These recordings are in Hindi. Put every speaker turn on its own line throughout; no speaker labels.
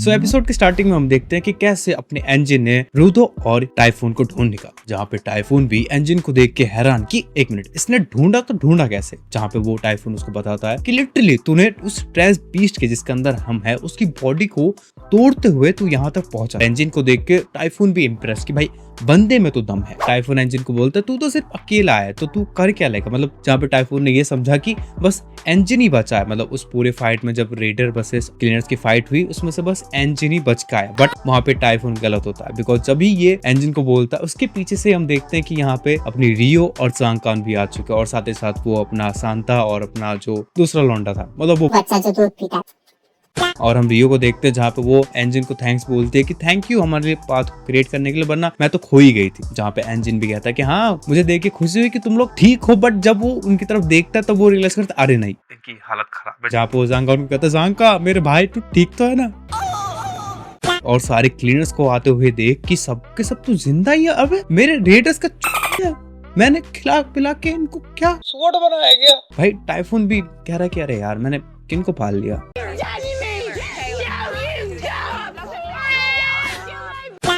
सो एपिसोड के स्टार्टिंग में हम देखते हैं कि कैसे अपने एंजिन ने रूदो और टाइफून को ढूंढ निकाला, जहाँ पे टाइफून भी एंजिन को देख के हैरान कि एक मिनट इसने ढूंढा तो ढूंढा कैसे। जहाँ पे वो टाइफून उसको बताता है कि लिटरली तूने उस ट्रेस बीस्ट के जिसके अंदर हम है उसकी बॉडी को तोड़ते हुए तू यहाँ तक पहुंचा। एंजिन को देख के टाइफून भी इम्प्रेस कि भाई बंदे में तो दम है। टाइफून एंजिन को बोलता है तू तो सिर्फ अकेला है तो तू कर क्या लेगा। मतलब जहाँ पे टाइफून ने ये समझा कि बस एंजिन ही बचा है। मतलब उस पूरे फाइट में जब रेडर वर्सेस क्लीनर्स की फाइट हुई उसमें से बस एंजिन ही बच का है। बट वहाँ पे टाइफून गलत होता है बिकॉज जब भी ये एंजिन को बोलता है उसके पीछे से हम देखते हैं कि यहाँ पे अपनी रियो और सांकान भी आ चुके हैं और साथ ही साथ वो अपना सांता और अपना जो दूसरा लौंडा था मतलब वो
बच्चा जो दूध पीता।
और हम रियो को देखते हैं जहाँ पे वो एंजिन को थैंक्स बोलते हैं कि थैंक यू हमारे लिए पाथ क्रिएट करने के लिए, वरना मैं तो खो ही गई थी। जहाँ पे एंजिन भी कहता है कि हाँ मुझे देख के खुशी हुई कि तुम लोग ठीक हो। बट जब वो उनकी तरफ देखता है तब वो रियलाइज करता अरे नहीं इनकी हालत खराब है। जहाँ पे वो जांगा उनको कहता है जांगा मेरे भाई तू ठीक तो है ना। और सारे क्लीनर्स को आते हुए देख कि सबके सब तो जिंदा ही है। अबे मेरे रेडर्स का है, मैंने खिला पिला के इनको क्या स्वॉर्ड बनाया गया। भाई टाइफून भी कह रहा है कि अरे यार मैंने किनको पाल लिया।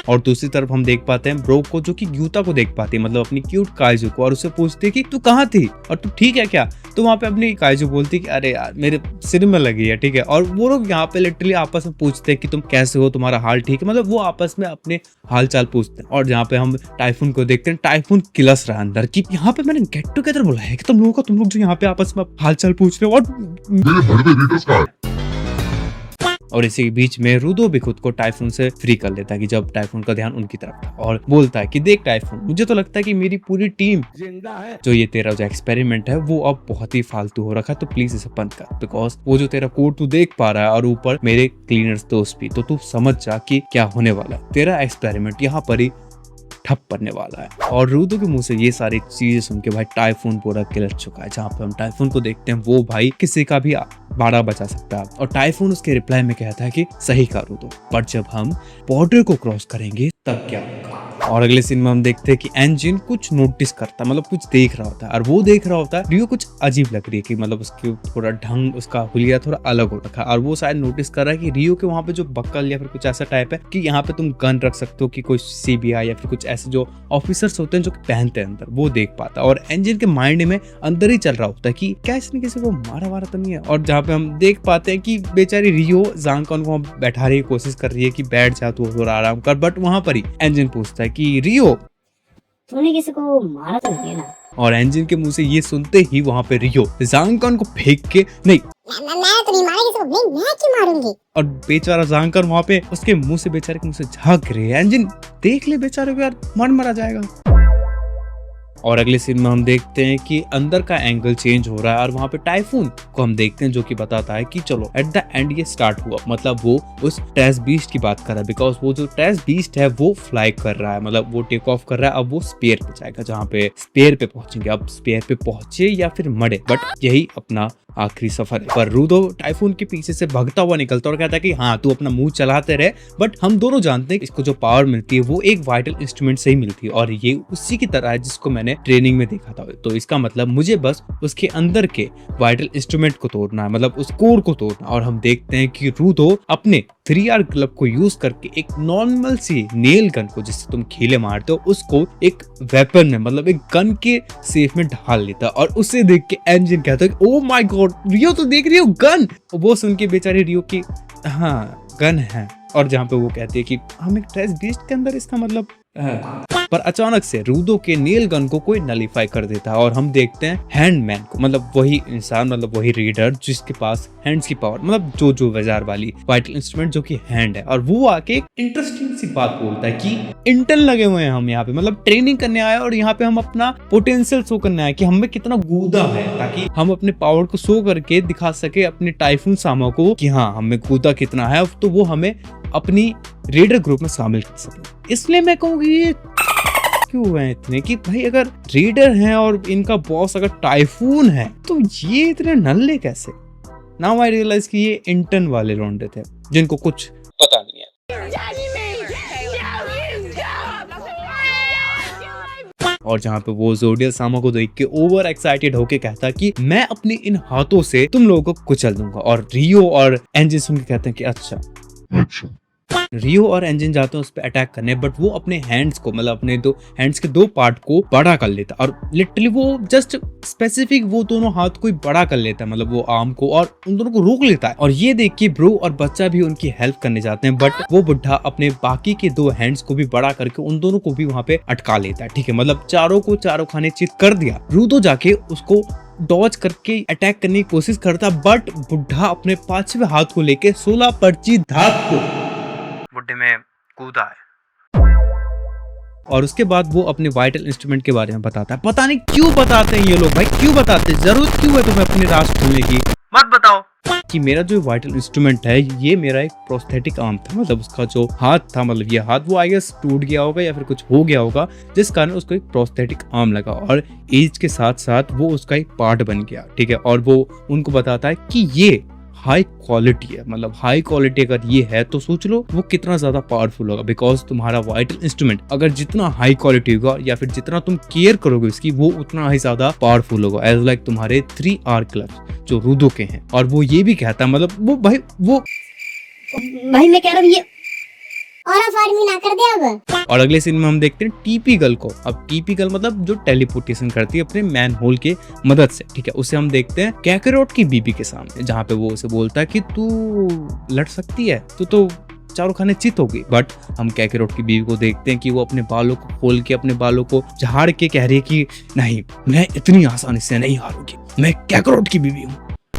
और दूसरी तरफ हम देख पाते हैं ब्रो को जो कि ग्यूता को देख पाती है, मतलब अपनी क्यूट काइजू को, और उससे पूछती है कि तू कहाँ थी और तू ठीक है क्या। तो वहाँ पे अपनी काइजू बोलती है कि अरे यार मेरे सिर में लगी है ठीक है। और वो लोग यहाँ पे लिटरली आपस में पूछते हैं कि तुम कैसे हो, तुम्हारा हाल ठीक है। मतलब वो आपस में अपने हाल चाल पूछते हैं। और जहाँ पे हम टाइफून को देखते हैं टाइफून किलस रहा अंदर कि यहाँ पे मैंने गेट टुगेदर बुलाया है कि तुम लोग जो यहाँ पे आपस में हाल चाल पूछ रहे हो। और इसी बीच में रूदो भी खुद को टाइफून से फ्री कर लेता है कि जब टाइफून का ध्यान उनकी तरफ था और बोलता है कि देख टाइफून मुझे तो लगता है कि मेरी पूरी टीम जिंदा है। जो ये तेरा जो एक्सपेरिमेंट है वो अब बहुत ही फालतू हो रखा है तो प्लीज इसे बंद कर। बिकॉज वो जो तेरा कोड तू देख पा रहा है और ऊपर मेरे क्लीनर्स दोस्त भी, तो तू समझ जा कि क्या होने वाला है। तेरा एक्सपेरिमेंट यहाँ पर ही ठप पड़ने वाला है। और रूदो के मुंह से ये सारी चीजें सुन के भाई टाइफून पूरा किलर चुका है। जहाँ पे हम टाइफून को देखते हैं वो भाई किसी का भी बाड़ा बचा सकता है। और टाइफून उसके रिप्लाई में कहता है कि सही कहा रूदो, बट जब हम बॉर्डर को क्रॉस करेंगे तब क्या होगा। और अगले सीन में हम देखते हैं कि एंजिन कुछ नोटिस करता है, मतलब कुछ देख रहा होता है। और वो देख रहा होता है रियो कुछ अजीब लग रही है कि मतलब उसकी थोड़ा ढंग उसका हुलिया थोड़ा अलग हो रखा है। और वो शायद नोटिस कर रहा है कि रियो के वहाँ पे जो बक्कल या फिर कुछ ऐसा टाइप है कि यहाँ पे तुम गन रख सकते हो कि कोई सीबीआई या फिर कुछ ऐसे जो ऑफिसर्स होते हैं जो पहनते हैं अंदर, वो देख पाता है। और एंजिन के माइंड में अंदर ही चल रहा होता है कि क्या इसने किसी को मारा वारा तो नहीं है। और जहाँ पे हम देख पाते हैं कि बेचारी रियो जांगकॉन को बैठाने की कोशिश कर रही है कि बैठ जा तू थोड़ा आराम कर। बट वहां पर ही एंजिन पूछता है कि रियो
तूने किसी को मारा तो नहीं है ना।
और एंजिन के मुंह से ये सुनते ही वहां पे रियो जांगकॉन को फेंक के नहीं
मैं तो नहीं मारा किसी को, नहीं मैं क्यों मारूंगी।
और बेचारा जांगकॉन वहां पे उसके मुंह से बेचारे के मुंह से झांक रहे हैं। एंजिन देख ले बेचारे को यार मन मरा जाएगा। और अगले सीन में हम देखते हैं कि अंदर का एंगल चेंज हो रहा है और वहां पे टाइफून को हम देखते हैं जो कि बताता है कि चलो एट द एंड ये स्टार्ट हुआ। मतलब वो उस ट्रेस बीस्ट की बात कर रहा है बिकॉज वो जो ट्रेस बीस्ट है वो फ्लाई कर रहा है, मतलब वो टेक ऑफ कर रहा है। अब वो स्पेयर पे जाएगा जहाँ पे स्पेयर पे पहुंचेंगे। अब स्पेयर पे पहुंचे या फिर मरे, बट यही अपना आखिरी सफर है। पर रूदो टाइफून के पीछे से भागता हुआ निकलता और कहता है कि हाँ तू अपना मुंह चलाते रहे, बट हम दोनों जानते हैं कि इसको जो पावर मिलती है वो एक वाइटल इंस्ट्रूमेंट से ही मिलती है और ये उसी की तरह है जिसको मैंने ट्रेनिंग में देखा था। तो इसका मतलब मुझे बस उसके अंदर के वाइटल इंस्ट्रूमेंट को तोड़ना है, मतलब उस कोर को तोड़ना। और हम देखते हैं कि रूदो अपने 3R ग्लव को यूज करके एक नॉर्मल सी नेल गन को जिससे तुम खीले मारते हो उसको एक वेपन में, मतलब एक गन के सेफ में ढाल लेता है। और उसे देख के एंजिन कहता है ओ माय गॉड रियो तो देख रही हो गन। वो सुन के बेचारी रियो की हाँ गन है। और जहाँ पे वो कहती है कि हम एक ट्रेस बीस्ट के अंदर इसका मतलब पर अचानक से रूदो के नेल गन को कोई नलीफाई कर देता है और हम देखते हैं हैंडमैन को, मतलब वही इंसान, मतलब वही रीडर जिसके पास हैंड्स की पावर, मतलब जो बाजार वाली वाइटल इंस्ट्रूमेंट जो कि हैंड है। और वो आके एक इंटरेस्टिंग सी बात बोलता है कि इंटर्न लगे हुए हैं हम यहाँ पे, मतलब ट्रेनिंग करने आए और यहाँ पे हम अपना पोटेंशियल शो करने आए कि हमें कितना गूदा है, ताकि हम अपने पावर को शो करके दिखा सके अपने टाइफून सामा को कि हाँ हमें गूदा कितना है, तो वो हमें अपनी रेडर ग्रुप में शामिल कर सके। इसलिए मैं कहूँगी ये क्यों है इतने कि भाई अगर रेडर हैं और इनका बॉस अगर टाइफून है तो ये इतने नल्ले कैसे। नाउ आई रियलाइज कि ये इंटर्न वाले लौंडे थे जिनको कुछ पता नहीं है। और जहाँ पे वो जोडियल सामा को देख के ओवर एक्साइटेड होके कहता है कि मैं अपने इन हाथों से तुम लोगों को कुचल दूंगा। और रियो और एंजिन सुन के कहते हैं कि अच्छा रियो और एंजिन जाते हैं उस पर अटैक करने, बट वो अपने हैंड्स को मतलब अपने दो हैंड्स के दो पार्ट को बड़ा कर लेता है और लिटरली वो जस्ट स्पेसिफिक वो दोनों हाथ को ही बड़ा कर लेता है, मतलब वो आर्म को, और उन दोनों को रोक लेता है। और ये देख के ब्रो और बच्चा भी उनकी हेल्प करने जाते हैं, बट वो बुढ़ा अपने बाकी के दो हैंड्स को भी बड़ा करके उन दोनों को भी वहां पे अटका लेता है। ठीक है, मतलब चारों को चारों खाने चित कर दिया। रूदो जाके उसको डॉज करके अटैक करने की कोशिश करता, बट बुढ़ा अपने पांचवें हाथ को लेके 16 पर्ची धाक को बुड्ढे में कूदा है। और उसके बाद वो अपने वाइटल इंस्ट्रूमेंट के बारे में बताता है। पता नहीं क्यों बताते हैं ये लोग भाई, क्यों बताते हैं, जरूरत क्यों है तुम्हें अपने राज खोलने की? मत बताओ कि मेरा जो वाइटल इंस्ट्रूमेंट है ये मेरा एक प्रोस्थेटिक आर्म था, मतलब उसका जो हाथ था, मतलब ये हाथ वो आई गेस टूट गया होगा या फिर कुछ हो गया होगा, जिस कारण उसको एक प्रोस्थेटिक आर्म लगा और एज के साथ साथ वो उसका एक पार्ट बन गया। ठीक है, और वो उनको बताता है कि ये हाई क्वालिटी है, मतलब हाई क्वालिटी अगर ये है तो सोच लो वो कितना ज्यादा पावरफुल होगा, बिकॉज तुम्हारा वाइटल इंस्ट्रूमेंट अगर जितना हाई क्वालिटी होगा या फिर जितना तुम केयर करोगे इसकी, वो उतना ही ज्यादा पावरफुल होगा, एज लाइक तुम्हारे 3R क्लब्स जो रूदो के हैं। और वो ये भी कहता है, मतलब वो भाई
मैं कह रहा हूँ ये और आदमी ना कर दे अब।
और अगले सीन में हम देखते हैं टीपी गर्ल को। अब टीपी गर्ल मतलब जो टेलीपोर्टेशन करती है अपने मैन होल के मदद से। ठीक है, उसे हम देखते हैं कैकरोट की बीबी के सामने, जहाँ पे वो उसे बोलता है कि तू लड़ सकती है, तू तो चारों खाने चित होगी। बट हम कैकरोट की बीवी को देखते हैं कि वो अपने बालों को खोल के अपने बालों को झाड़ के कह रही है कि नहीं, मैं इतनी आसानी से नहीं हारूंगी, मैं कैकरोट की बीवी हूँ,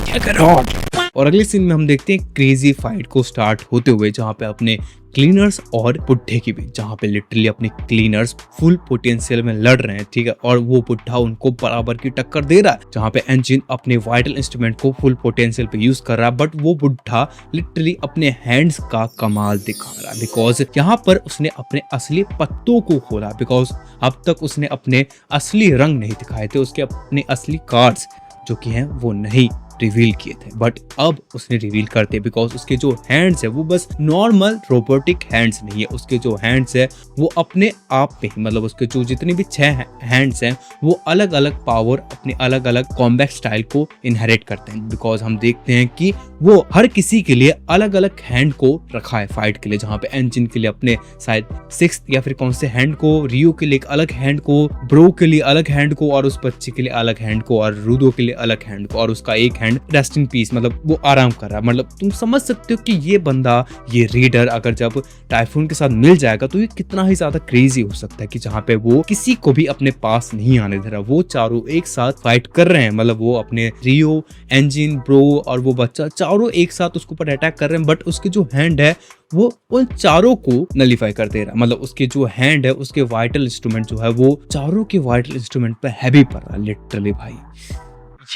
कैकरोट। और अगले सीन में हम देखते हैं क्रेजी फाइट को स्टार्ट होते हुए, जहाँ पे अपने क्लीनर्स और बुड्ढे के बीच, जहाँ पे लिटरली अपने क्लीनर्स फुल पोटेंशियल में लड़ रहे हैं। ठीक है, और वो बुड्ढा उनको बराबर की टक्कर दे रहा है, जहाँ पे एंजिन अपने वाइटल इंस्ट्रूमेंट को फुल पोटेंशियल पे यूज कर रहा है, बट वो बुड्ढा लिटरली अपने हैंड्स का कमाल दिखा रहा है, बिकॉज यहाँ पर उसने अपने असली पत्तों को खोला, बिकॉज अब तक उसने अपने असली रंग नहीं दिखाए थे, उसके अपने असली कार्ड्स जो कि हैं वो नहीं रिवील किए थे, बट अब उसने रिवील करते, बिकॉज उसके जो हैंड्स है वो बस नॉर्मल रोबोटिक हैंड्स नहीं है, उसके जो हैंड्स है वो अपने आप पे ही, मतलब उसके जो जितने भी 6 हैंड्स हैं वो अलग अलग पावर, अपने अलग अलग कॉम्बैट स्टाइल को इनहेरिट करते हैं। बिकॉज हम देखते हैं कि वो हर किसी के लिए अलग अलग हैंड को रखा है फाइट के लिए, जहाँ पे एंजिन के लिए अपने शायद 6th या फिर कौन से हैंड को, रियो के लिए एक अलग हैंड को, ब्रो के लिए अलग हैंड को, और उस बच्चे के लिए अलग हैंड को, और रूदो के लिए अलग हैंड को, और उसका एक हैंड रेस्ट इन पीस, मतलब वो आराम कर रहा है। मतलब तुम समझ सकते हो कि ये बंदा, ये रीडर अगर जब टाइफून के साथ मिल जाएगा तो ये कितना ही ज्यादा क्रेजी हो सकता है, कि जहाँ पे वो किसी को भी अपने पास नहीं आने दे रहा, वो चारों एक साथ फाइट कर रहे हैं, मतलब वो अपने रियो, एंजिन, ब्रो और वो बच्चा चारों एक साथ उसके ऊपर अटैक कर रहे हैं, बट उसके जो हैंड है वो उन चारों को नलीफाई कर दे रहा है, मतलब उसके जो हैंड है, उसके वाइटल इंस्ट्रूमेंट जो है वो चारों के वाइटल इंस्ट्रूमेंट पे हैवी पड़ रहा है लिटरली। भाई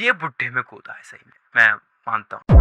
ये बुड्ढे में कूदा है, सही में मैं मानता हूँ।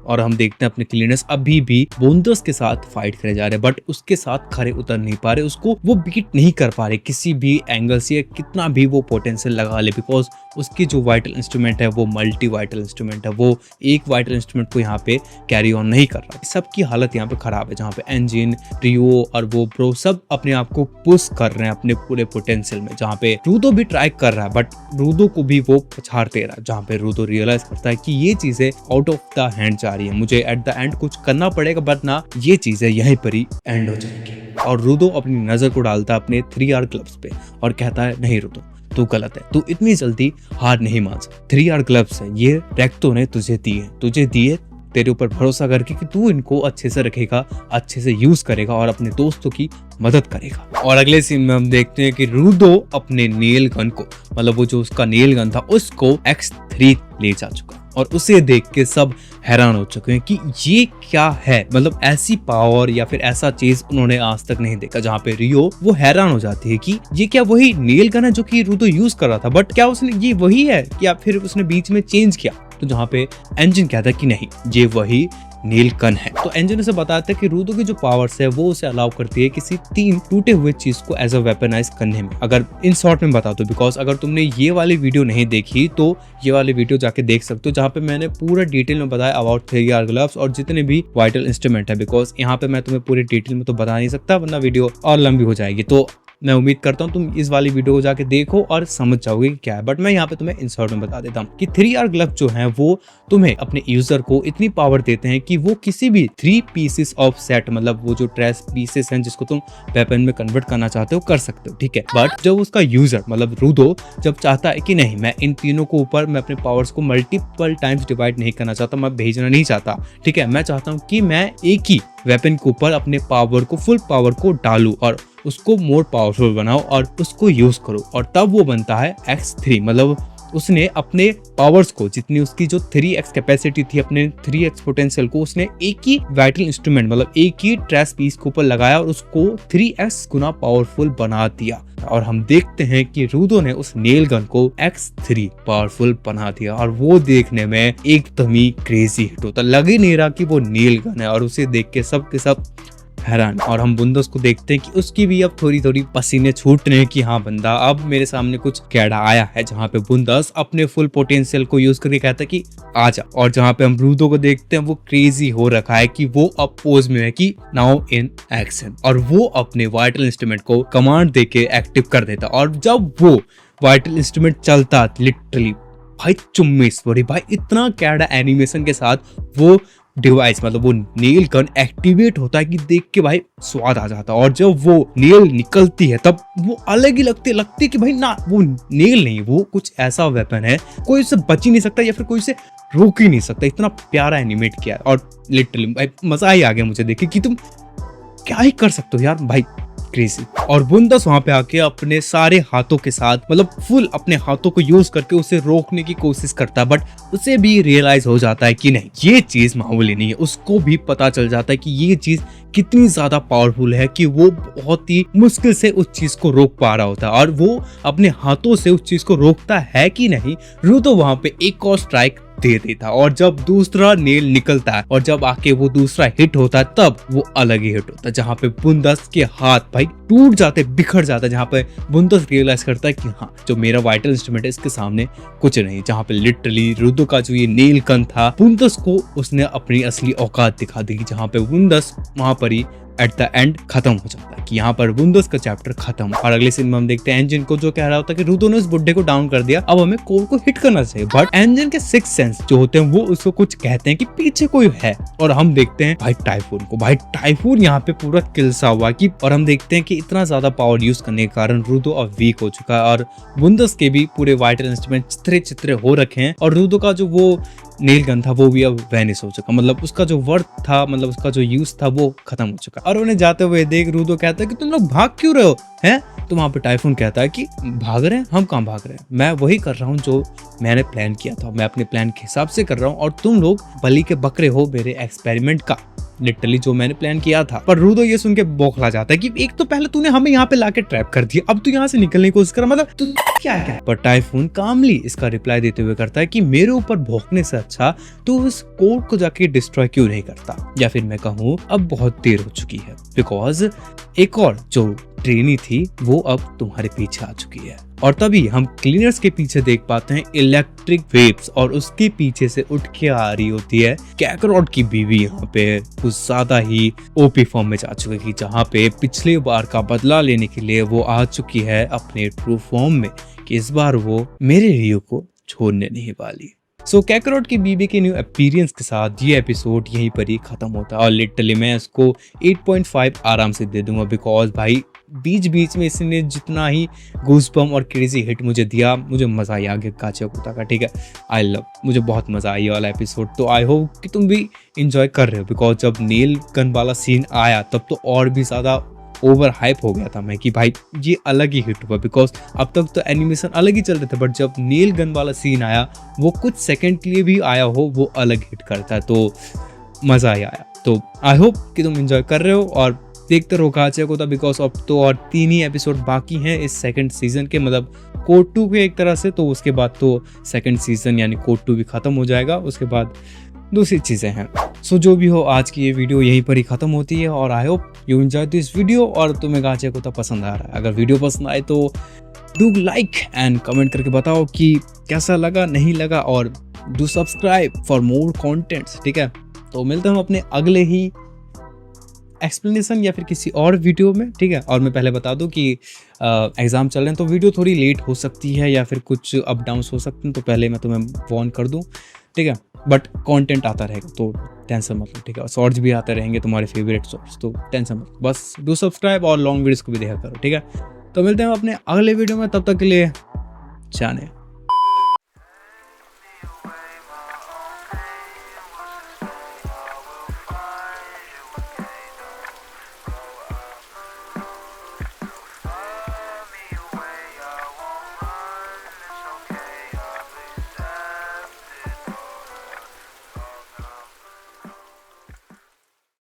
और हम देखते हैं अपने क्लीनर्स अभी भी बोंदर्स के साथ फाइट करे जा रहे हैं, बट उसके साथ खड़े उतर नहीं पा रहे, उसको वो बीट नहीं कर पा रहे किसी भी एंगल से, कितना भी वो पोटेंशियल लगा ले, बिकॉज उसकी जो वाइटल इंस्ट्रूमेंट है वो मल्टी वाइटल इंस्ट्रूमेंट है, वो एक वाइटल इंस्ट्रूमेंट को यहाँ पे कैरी ऑन नहीं कर रहा। सबकी हालत यहाँ पे खराब है, जहाँ पे एंजिन, रियो और वो ब्रो सब अपने आप को पुश कर रहे हैं अपने पूरे पोटेंशियल में, जहाँ पे रूदो भी ट्राई कर रहा है, बट रूदो को भी वो पछाड़ दे रहा है, जहाँ पे रूदो रियलाइज करता है कि ये चीजें आउट ऑफ द हैंड जा रही है, मुझे एट द एंड कुछ करना पड़ेगा, बट ना ये चीजें यहीं पर ही एंड हो जाएंगी। और रूदो अपनी नजर को डालता है अपने 3R क्लब्स पे और कहता है, नहीं रूदो, तू गलत है, तू इतनी जल्दी हार नहीं मान सकता। 3R क्लब्स है, ये रेक्टो ने तुझे दिए तेरे ऊपर भरोसा करके कि तू इनको अच्छे से रखेगा, अच्छे से यूज करेगा और अपने दोस्तों की मदद करेगा। और अगले सीन में हम देखते हैं कि रूदो अपने नेल गन को, मतलब वो जो उसका नेल गन था उसको X3 ले जा चुका, और उसे देख के सब हैरान हो चुके हैं कि ये क्या है, मतलब ऐसी पावर या फिर ऐसा चीज उन्होंने आज तक नहीं देखा। जहाँ पे रियो वो हैरान हो जाती है कि ये क्या वही नेल गन है जो कि रूदो यूज कर रहा था, बट क्या उसने ये वही है या फिर उसने बीच में चेंज किया। तो जहाँ पे एंजिन कहता है कि नहीं, ये वही नील गन है। तो एंजिन उसे बताता है कि रूदो की जो पावर्स है वो उसे अलाउ करती है किसी 3 टूटे हुए चीज को एज अ वेपनाइज करने में। अगर इन शॉर्ट में बता दो, बिकॉज अगर तुमने ये वाली वीडियो नहीं देखी तो ये वाली वीडियो जाके देख सकते हो, जहाँ पे मैंने पूरा डिटेल में बताया अबाउट 3R ग्लव्स और जितने भी वाइटल इंस्ट्रूमेंट है, बिकॉज यहाँ पे मैं तुम्हें पूरी डिटेल में तो बता नहीं सकता वरना वीडियो और लंबी हो जाएगी। तो मैं उम्मीद करता हूँ तुम इस वाली वीडियो को जाके देखो और समझ जाओगे क्या है, बट मैं यहाँ पे तुम्हें इन शॉर्ट में बता देता हूँ कि 3R ग्लव जो है वो तुम्हें अपने यूजर को इतनी पावर देते हैं कि वो किसी भी 3 पीसेस ऑफ सेट, मतलब वो जो ट्रेस पीसेस हैं जिसको तुम वेपन में कन्वर्ट करना चाहते हो कर सकते हो, ठीक है। बट जब उसका यूजर मतलब रूडो जब चाहता है कि नहीं मैं इन तीनों को ऊपर मैं अपने पावर्स को मल्टीपल टाइम्स डिवाइड नहीं करना चाहता, मैं भेजना नहीं चाहता, ठीक है, मैं चाहता हूँ कि मैं एक ही वेपन के ऊपर अपने पावर को फुल पावर को डालूं और उसको मोर पावरफुल बनाओ और उसको यूज करो, और तब वो बनता है X3। मतलब उसने अपने पावर्स को जितनी उसकी जो 3x कैपेसिटी थी, अपने 3x पोटेंशियल को उसने एक ही वाइटल इंस्ट्रूमेंट मतलब एक ही ट्रेस पीस के ऊपर लगाया और उसको 3x गुना पावरफुल बना दिया। और हम देखते हैं कि रूडो ने उस नेल गन को X3 पावरफुल बना दिया और वो देखने में एकदम ही क्रेजी हिट होता, लग ही नहीं रहा कि वो नेल गन है, और उसे देख के सब के सब हैरान। और हम बुंदस को देखते हैं कि उसकी भी अब थोड़ी थोड़ी पसीने छूट रहे हैं कि हाँ बंदा अब मेरे सामने कुछ कैडा आया है, जहाँ पे बुंदस अपने फुल पोटेंशियल को यूज करके कहता है कि आजा। और जहाँ पे हम रूडो को देखते हैं वो क्रेजी हो रखा है कि वो अब पोज में है कि नाउ इन एक्शन, और वो अपने वाइटल इंस्ट्रूमेंट को कमांड देके एक्टिव कर देता। और जब वो वाइटल इंस्ट्रूमेंट चलता लिटरली भाई चुम्मीस बड़ी भाई इतना कैडा एनिमेशन के साथ वो डिवाइस मतलब वो नेल गन एक्टिवेट होता है कि देख के भाई स्वाद आ जाता है। और जब वो नेल निकलती है तब वो अलग ही लगती कि भाई ना वो नेल नहीं, वो कुछ ऐसा वेपन है कोई उससे बच ही नहीं सकता या फिर कोई उसे रोक ही नहीं सकता। इतना प्यारा एनिमेट किया है और लिटरली भाई मजा ही आ गया मुझे देख के कि तुम क्या ही कर सकते हो यार भाई, क्रेजी। और बुंदस वहां पे आके अपने सारे हाथों के साथ मतलब फुल अपने हाथों को यूज करके उसे रोकने की कोशिश करता है, बट उसे भी रियलाइज हो जाता है कि नहीं ये चीज मामूली नहीं है। उसको भी पता चल जाता है कि ये चीज कितनी ज्यादा पावरफुल है कि वो बहुत ही मुश्किल से उस चीज को रोक पा रहा होता है, और वो अपने हाथों से उस चीज को रोकता है कि नहीं। रूडो वहां पे एक और स्ट्राइक दे देता और जब दूसरा नेल निकलता है और जब आके वो दूसरा हिट होता है तब वो अलग ही हिट होता है, जहाँ पे बुंदस के हाथ भाई टूट जाते बिखर जाता है, जहाँ पे बुंदस रियलाइज करता है कि हाँ जो मेरा वाइटल इंस्ट्रूमेंट है इसके सामने कुछ नहीं। जहाँ पे लिटरली रूडो का जो ये नेल गन था बुंदस को उसने अपनी असली औकात दिखा दी, जहाँ पे बुंदस वहां पर ही एट द एंड खत्म हो जाता है कि यहाँ पर बुंदस का चैप्टर खत्म। और अगले सीन में हम देखते हैं एंजिन को जो कह रहा होता है कि रूडो ने उस बुड्ढे को डाउन कर दिया, अब हमें कोर को हिट करना चाहिए। बट एंजिन के 6 सेंस जो होते हैं वो उसको कुछ कहते हैं कि पीछे कोई है, और हम देखते हैं भाई टाइफून को। भाई टाइफून यहाँ पे पूरा किलसा हुआ कि, और हम देखते हैं कि इतना ज्यादा पावर यूज करने के कारण रूडो अब वीक हो चुका है और बुंदस के भी पूरे वाइटल इंस्ट्रूमेंट चित्रे चित्रे हो रखे हैं, और रूडो का जो वो नेल गन था वो भी अब वैनिश हो चुका, मतलब उसका जो वर्थ था मतलब उसका जो यूज था वो खत्म हो चुका। और उन्हें जाते हुए देख रूडो कहता है कि तुम लोग भाग क्यों रहे हो हैं। तो वहां पे टाइफून कहता है कि भाग रहे हैं, हम कहाँ भाग रहे हैं, मैं वही कर रहा हूँ जो मैंने प्लान किया था, मैं अपने प्लान के हिसाब से कर रहा हूँ और तुम लोग बलि के बकरे हो मेरे एक्सपेरिमेंट का, लिटरली जो मैंने प्लान किया था। पर रूडो ये सुन के बौखला जाता है कि एक तो पहले तूने हमें यहाँ पे लाके ट्रैप कर दिया, अब तू यहाँ से निकलने की कोशिश कर, मतलब तू क्या है। पर टाइफून कामली इसका रिप्लाई देते हुए करता है कि मेरे ऊपर भौंकने से अच्छा तू उस कोड को जाके डिस्ट्रॉय क्यों नहीं करता, या फिर मैं कहूँ अब बहुत देर हो चुकी है, बिकॉज एक और जो ट्रेनी थी वो अब तुम्हारे पीछे आ चुकी है। और तभी हम क्लीनर्स के पीछे देख पाते हैं इलेक्ट्रिक वेव्स, और उसके पीछे से उठ के आ रही होती है कैकरॉट की बीवी। यहाँ पे कुछ ज्यादा ही ओपी फॉर्म में जा चुकी है, जहाँ पे पिछले बार का बदला लेने के लिए वो आ चुकी है अपने ट्रू फॉर्म में कि इस बार वो मेरे रियो को छोड़ने नहीं वाली। सो कैकरॉट की बीबी के न्यू अपीयरेंस के साथ ये एपिसोड यहीं पर ही खत्म होता है, और लिटरली मैं इसको 8.5 आराम से दे दूंगा, बिकॉज भाई बीच बीच में इसने जितना ही गूज़बम्प और क्रेजी हिट मुझे दिया, मुझे मजा आ गया काचेकुता का, ठीक है। आई लव, मुझे बहुत मजा आई वाला एपिसोड। तो आई होप कि तुम भी इंजॉय कर रहे हो, बिकॉज जब नेल गन वाला सीन आया तब तो और भी ज्यादा ओवर हाइप हो गया था मैं कि भाई ये अलग ही हिट हुआ, बिकॉज अब तक तो एनिमेशन अलग ही चल रहे थे, बट जब नेल गन वाला सीन आया वो कुछ सेकंड के लिए भी आया हो वो अलग हिट करता है, तो मजा ही आया। तो आई होप कि तुम एंजॉय कर रहे हो और देखते रहो काचेकुता, बिकॉज अब तो और 3 ही एपिसोड बाकी हैं इस सेकंड सीजन के, मतलब कोड 2 के एक तरह से। तो उसके बाद तो सेकंड सीजन यानी कोड 2 भी खत्म हो जाएगा, उसके बाद दूसरी चीजें हैं। सो जो भी हो आज की ये वीडियो यहीं पर ही खत्म होती है, और I hope you enjoy this video और तुम्हें काचेकुता पसंद आ रहा है। अगर वीडियो पसंद आए तो डू लाइक एंड कमेंट करके बताओ कि कैसा लगा नहीं लगा, और do subscribe for more contents, ठीक है। तो मिलते हैं अपने अगले ही एक्सप्लेनेशन या फिर किसी और वीडियो में, ठीक है। और मैं पहले बता दूं कि एग्ज़ाम चल रहे हैं तो वीडियो थोड़ी लेट हो सकती है या फिर कुछ अप डाउन्स हो सकते हैं, तो पहले मैं तुम्हें वार्न कर दूं, ठीक है। बट कंटेंट आता रहेगा तो टेंशन मत लो, ठीक है। और शॉर्ट्स भी आते रहेंगे तुम्हारे फेवरेट शॉर्ट्स, तो टेंशन मत लो। बस डू सब्सक्राइब और लॉन्ग वीडियोस को भी देखा करो, ठीक है। तो मिलते हैं अपने अगले वीडियो में, तब तक के लिए जाने।